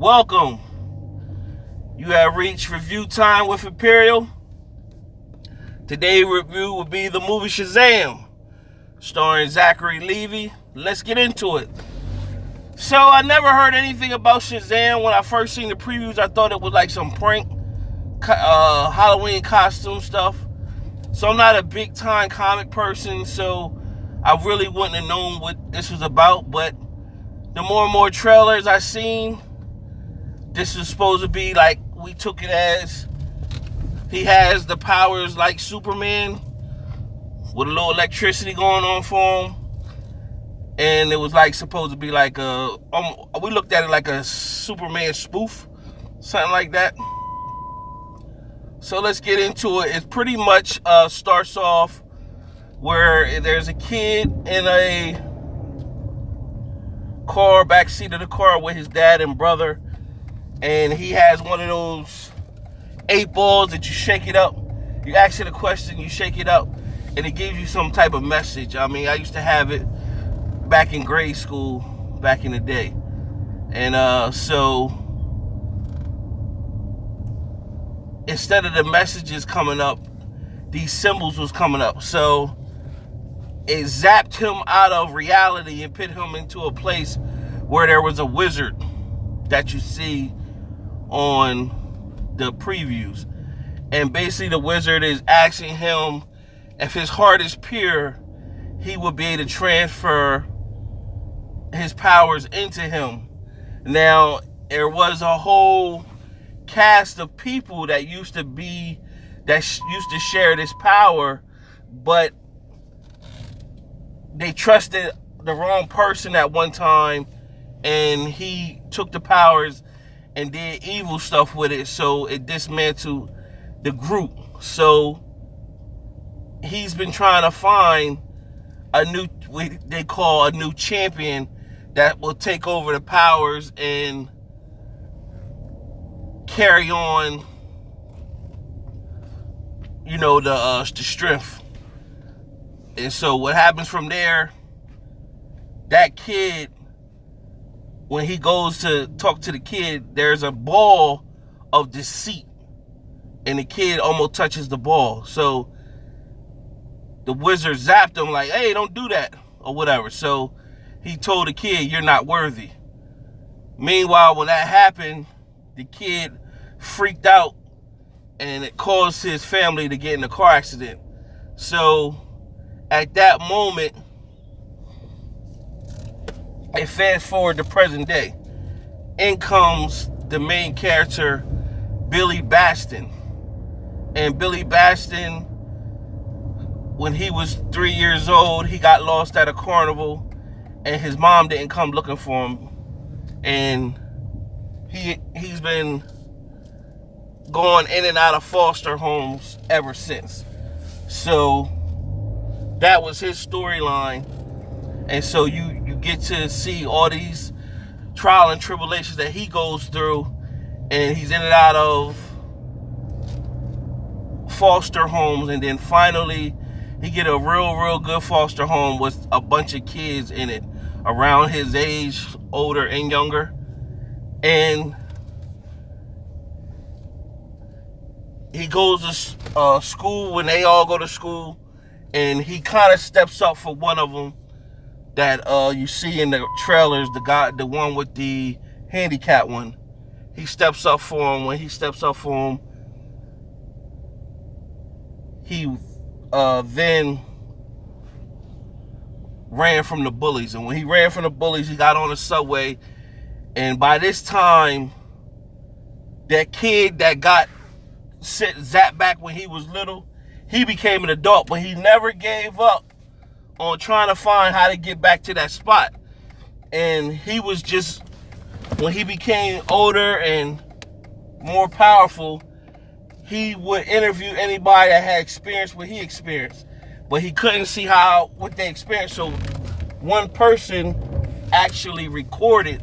Welcome. You have reached review time with Imperial. Today's review will be the movie Shazam, starring Zachary, Levi. Let's get into it. So I never heard anything about Shazam. When I first seen the previews, I thought it was like some prank Halloween costume stuff. So I'm not a big time comic person, so I really wouldn't have known what this was about. But the more and more trailers I seen, this is supposed to be like, we took it as he has the powers like Superman with a little electricity going on for him. And it was like supposed to be like we looked at it like a Superman spoof, something like that. So let's get into it. It pretty much starts off where there's a kid in a car, backseat of the car with his dad and brother. And he has one of those 8 balls that you shake it up. You ask it a question, you shake it up, and it gives you some type of message. I mean, I used to have it back in grade school, back in the day. And so instead of the messages coming up, these symbols was coming up. So it zapped him out of reality and put him into a place where there was a wizard that you see on the previews. And basically the wizard is asking him if his heart is pure, he will be able to transfer his powers into him. Now, there was a whole cast of people that used to share this power, but they trusted the wrong person at one time, and he took the powers and did evil stuff with it, so it dismantled the group. So he's been trying to find a new, what they call a new champion, that will take over the powers and carry on, the strength. And so what happens from there, that kid, when he goes to talk to the kid, there's a ball of deceit, and the kid almost touches the ball. So the wizard zapped him like, hey, don't do that, or whatever. So he told the kid, you're not worthy. Meanwhile, when that happened, the kid freaked out, and it caused his family to get in a car accident. So at that moment, it fast forward to present day. In comes the main character, Billy Baston. And Billy Baston, when he was 3 years old, he got lost at a carnival, and his mom didn't come looking for him. And he's been going in and out of foster homes ever since. So that was his storyline. And so you get to see all these trial and tribulations that he goes through, and he's in and out of foster homes, and then finally he get a real good foster home with a bunch of kids in it around his age, older and younger. And he goes to school when they all go to school, and he kind of steps up for one of them that you see in the trailers, the one with the handicap one. He steps up for him. When he steps up for him, he then ran from the bullies. And when he ran from the bullies, he got on the subway. And by this time, that kid that got zapped back when he was little, he became an adult, but he never gave up on trying to find how to get back to that spot. And he was just, when he became older and more powerful, he would interview anybody that had experienced what he experienced, but he couldn't see what they experienced. So one person actually recorded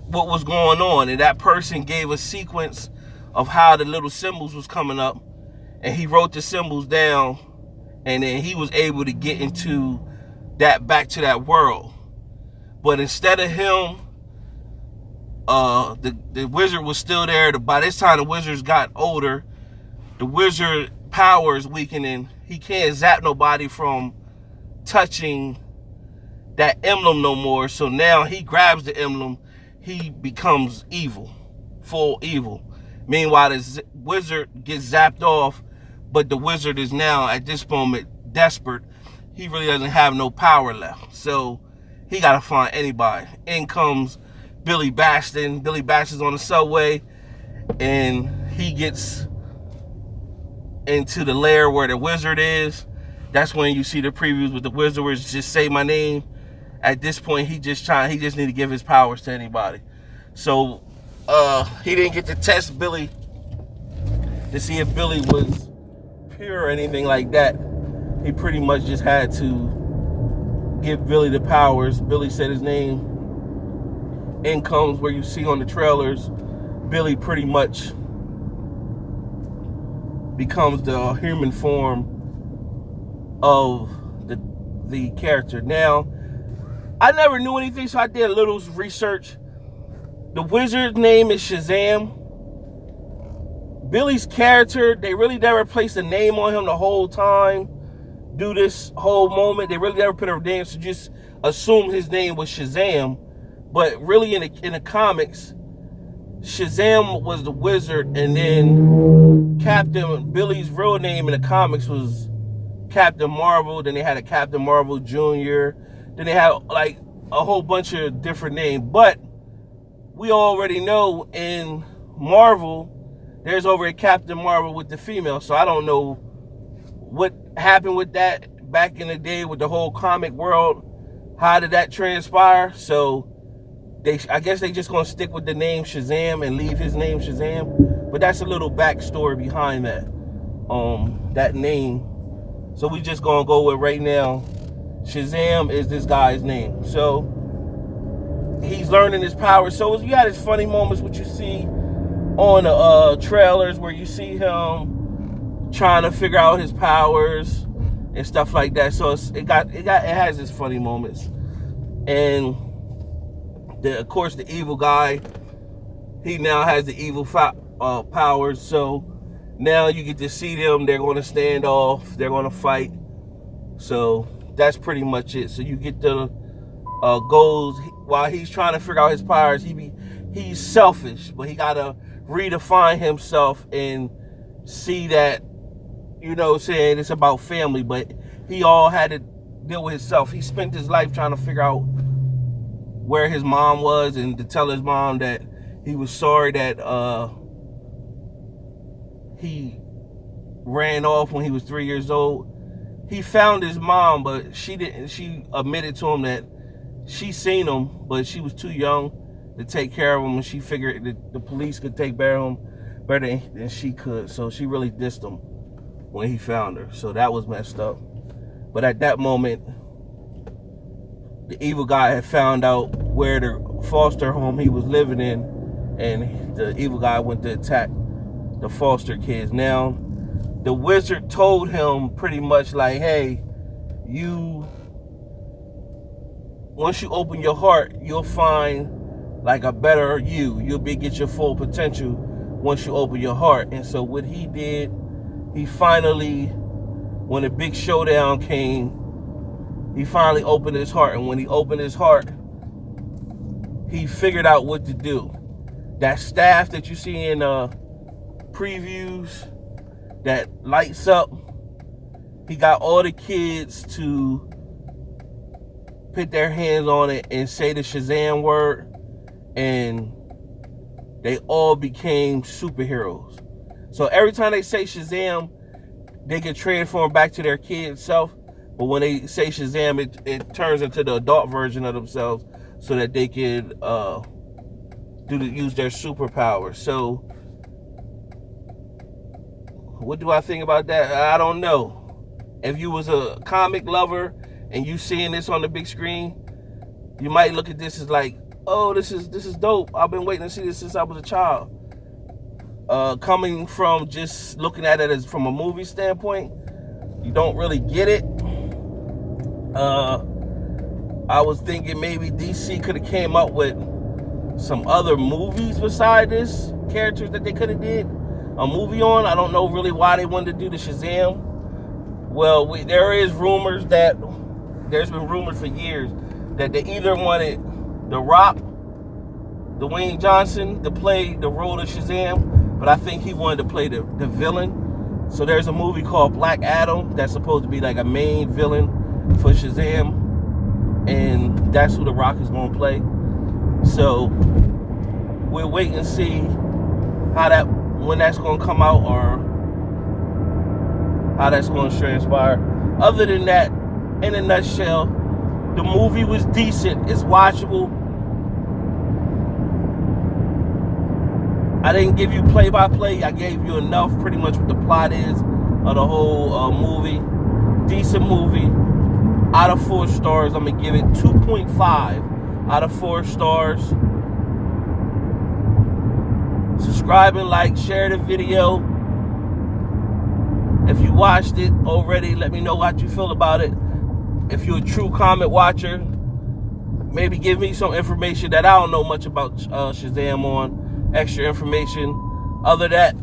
what was going on, and that person gave a sequence of how the little symbols was coming up, and he wrote the symbols down, and then he was able to get into that, back to that world. But instead of him the wizard was still there. By this time, the wizards got older. The wizard powers weakening. He can't zap nobody from touching that emblem no more. So now he grabs the emblem. He becomes evil, full evil. Meanwhile, the wizard gets zapped off, but the wizard is now at this moment desperate. He really doesn't have no power left. So he got to find anybody. In comes Billy Baston. Billy Baston's on the subway, and he gets into the lair where the wizard is. That's when you see the previews with the wizard where it's just say my name. At this point, he just need to give his powers to anybody. So he didn't get to test Billy to see if Billy was pure or anything like that. He pretty much just had to give Billy the powers. Billy said his name. In comes where you see on the trailers, Billy pretty much becomes the human form of the character. Now, I never knew anything, so I did a little research. The wizard's name is Shazam. Billy's character, they really never placed a name on him the whole time. Do this whole moment, they really never put a name, so just assumed his name was Shazam. But really, in the comics, Shazam was the wizard, and then Billy's real name in the comics was Captain Marvel. Then they had a Captain Marvel Jr. Then they had like a whole bunch of different names. But we already know in Marvel, there's over a Captain Marvel with the female. So I don't know what happened with that back in the day with the whole comic world. How did that transpire? So I guess they just gonna stick with the name Shazam and leave his name Shazam. But that's a little backstory behind that. That name. So we just gonna go with right now. Shazam is this guy's name. So he's learning his powers. So you got his funny moments, what you see on the trailers, where you see him trying to figure out his powers and stuff like that. So it has its funny moments. And of course, the evil guy, he now has the evil powers. So now you get to see them. They're going to stand off. They're going to fight. So that's pretty much it. So you get the goals while he's trying to figure out his powers. He's selfish, but he got to redefine himself and see that, you know, saying it's about family. But he all had to deal with himself. He spent his life trying to figure out where his mom was, and to tell his mom that he was sorry that he ran off when he was 3 years old. He found his mom, but she didn't. She admitted to him that she seen him, but she was too young to take care of him, and she figured that the police could take care of him better than she could. So she really dissed him when he found her. So that was messed up. But at that moment, the evil guy had found out where the foster home he was living in, and the evil guy went to attack the foster kids. Now, the wizard told him pretty much like, hey, once you open your heart, you'll find like a better you. You'll get your full potential once you open your heart. And so what he did, he finally, when the big showdown came, he finally opened his heart. And when he opened his heart, he figured out what to do. That staff that you see in previews that lights up, he got all the kids to put their hands on it and say the Shazam word, and they all became superheroes. So every time they say Shazam, they can transform back to their kid self. But when they say Shazam, it turns into the adult version of themselves so that they can use their superpowers. So what do I think about that? I don't know. If you was a comic lover and you seeing this on the big screen, you might look at this as like, oh, this is dope. I've been waiting to see this since I was a child. Coming from just looking at it as from a movie standpoint, you don't really get it. I was thinking maybe DC could have came up with some other movies beside this, characters that they could have did a movie on. I don't know really why they wanted to do the Shazam. Well, there's been rumors for years that they either wanted The Rock, Dwayne Johnson, to play the role of Shazam, but I think he wanted to play the villain. So there's a movie called Black Adam that's supposed to be like a main villain for Shazam, and that's who The Rock is going to play. So we'll wait and see when that's going to come out, or how that's going to transpire. Other than that, in a nutshell, the movie was decent. It's watchable. I didn't give you play-by-play. I gave you enough, pretty much what the plot is of the whole movie. Decent movie. Out of 4 stars, I'm going to give it 2.5 out of 4 stars. Subscribe and like, share the video. If you watched it already, let me know what you feel about it. If you're a true comic watcher, maybe give me some information that I don't know much about Shazam on. Extra information. Other than that,